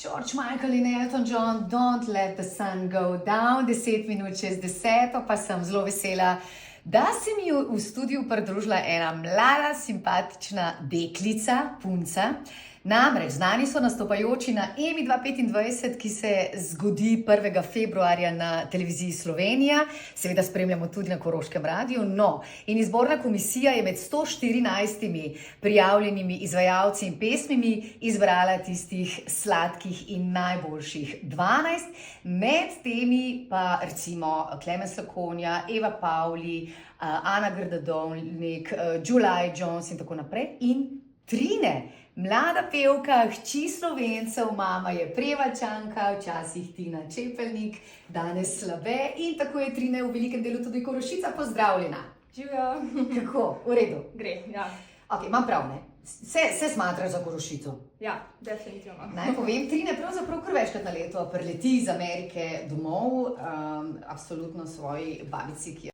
George Michael in Elton John, Don't Let the Sun Go Down, 10 minut čez 10, pa sem zelo vesela, da se mi v studiu pridružila ena mlada, simpatična deklica, punca. Namreč znani so nastopajoči na EMI 2025, ki se zgodi 1. februarja na televiziji Slovenija, seveda spremljamo tudi na Koroškem radiju. No, in izborna komisija je med 114 prijavljenimi izvajalci in pesmimi izbrala tistih sladkih in najboljših 12, med temi pa recimo Klemen Slakonja, Eva Pavli, Ana Grda-Dolnik, July Jones in tako naprej. In Trine, mlada pevka, hči Slovencev, mama je Prevaljčanka, včasih Tina Čepelnik, danes Slabe in tako je Trine v velikem delu tudi Korošica. Pozdravljena. Živijo. Kako? V redu? Gre, ja. Ok, imam prav, ne? Se smatraš za Korošico? Ja, definitivno. Naj povem, Trine pravzaprav kar večkrat na leto prileti iz Amerike domov, absolutno svoji babici, ki